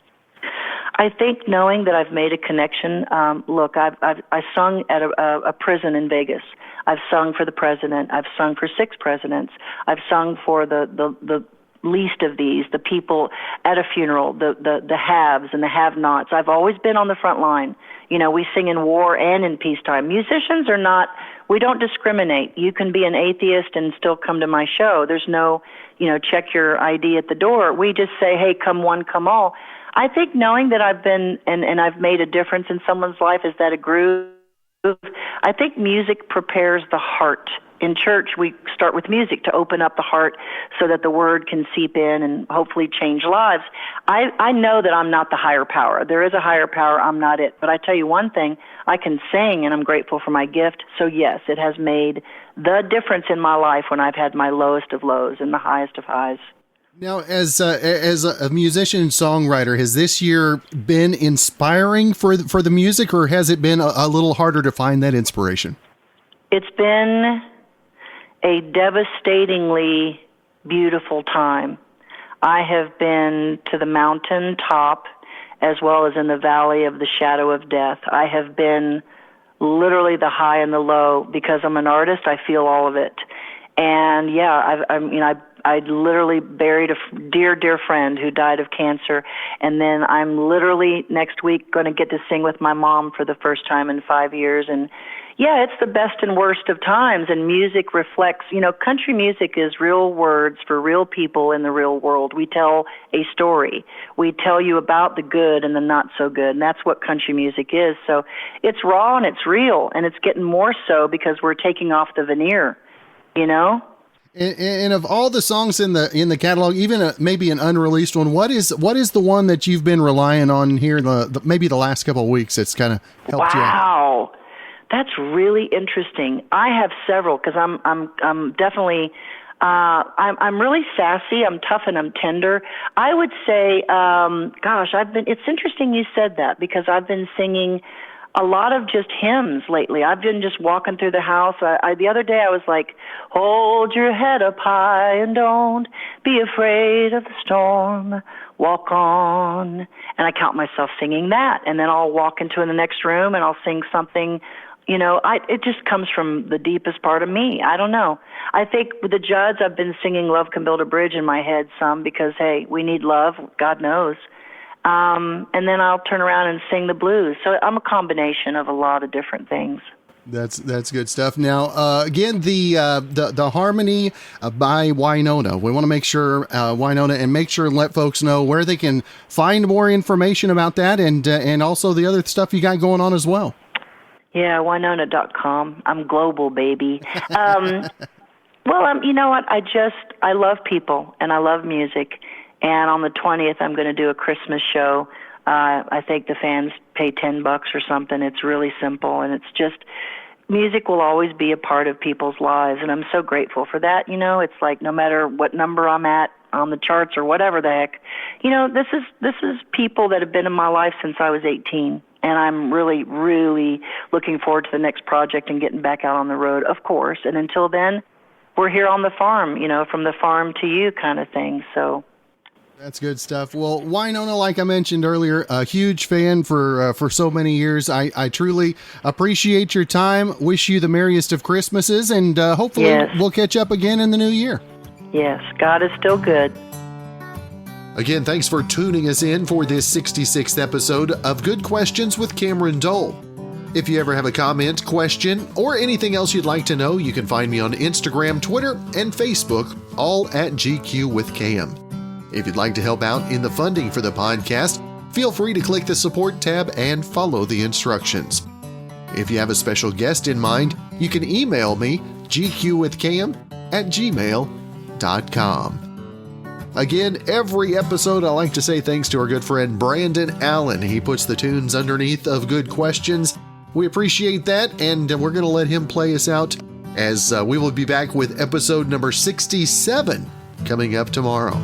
S6: I think knowing that I've made a connection. Look, I sung at a prison in Vegas. I've sung for the president. I've sung for 6 presidents. I've sung for the least of these, the people at a funeral, the haves and the have-nots. I've always been on the front line. We sing in war and in peacetime. Musicians are not. We don't discriminate. You can be an atheist and still come to my show. There's no, check your ID at the door. We just say, hey, come one, come all. I think knowing that I've been and I've made a difference in someone's life, is that a groove? I think music prepares the heart. In church, we start with music to open up the heart so that the word can seep in and hopefully change lives. I know that I'm not the higher power. There is a higher power. I'm not it. But I tell you one thing, I can sing, and I'm grateful for my gift. So, yes, it has made the difference in my life when I've had my lowest of lows and the highest of highs.
S1: Now, as a musician and songwriter, has this year been inspiring for the music, or has it been a little harder to find that inspiration?
S6: It's been a devastatingly beautiful time. I have been to the mountain top as well as in the valley of the shadow of death. I have been literally the high and the low. Because I'm an artist, I feel all of it. And yeah, I literally buried a dear friend who died of cancer, and then I'm literally next week going to get to sing with my mom for the first time in 5 years. And yeah, it's the best and worst of times, and music reflects, country music is real words for real people in the real world. We tell a story. We tell you about the good and the not so good, and that's what country music is. So it's raw and it's real, and it's getting more so because we're taking off the veneer,
S1: And of all the songs in the catalog, even maybe an unreleased one, what is the one that you've been relying on here maybe the last couple of weeks that's kind of helped you out?
S6: Wow, that's really interesting. I have several because I'm definitely I'm really sassy. I'm tough and I'm tender. I would say, it's interesting you said that because I've been singing a lot of just hymns lately. I've been just walking through the house. The other day I was like, hold your head up high and don't be afraid of the storm. Walk on. And I count myself singing that. And then I'll walk into the next room and I'll sing something. It just comes from the deepest part of me. I don't know. I think with the Judds, I've been singing Love Can Build a Bridge in my head some because, hey, we need love. God knows. And then I'll turn around and sing the blues. So I'm a combination of a lot of different things.
S1: That's good stuff. Now, again, the harmony by Wynonna. We want to make sure Wynonna, and make sure and let folks know where they can find more information about that, and also the other stuff you got going on as well.
S6: Yeah, Wynonna.com. I'm global, baby. Well, you know what? I love people and I love music. And on the 20th, I'm going to do a Christmas show. I think the fans pay $10 or something. It's really simple. And it's just, music will always be a part of people's lives. And I'm so grateful for that. It's like no matter what number I'm at on the charts or whatever the heck, this is people that have been in my life since I was 18. And I'm really, really looking forward to the next project and getting back out on the road, of course. And until then, we're here on the farm, from the farm to you kind of thing. So
S1: that's good stuff. Well, Wynonna, like I mentioned earlier, a huge fan for so many years. I truly appreciate your time. Wish you the merriest of Christmases, and hopefully we'll catch up again in the new year.
S6: Yes, God is still good.
S1: Again, thanks for tuning us in for this 66th episode of Good Questions with Cameron Dole. If you ever have a comment, question, or anything else you'd like to know, you can find me on Instagram, Twitter, and Facebook, all at GQwithCam. If you'd like to help out in the funding for the podcast, feel free to click the support tab and follow the instructions. If you have a special guest in mind, you can email me, gqwithcam@gmail.com. Again, every episode I like to say thanks to our good friend Brandon Allen. He puts the tunes underneath of Good Questions. We appreciate that, and we're going to let him play us out as we will be back with episode number 67 coming up tomorrow.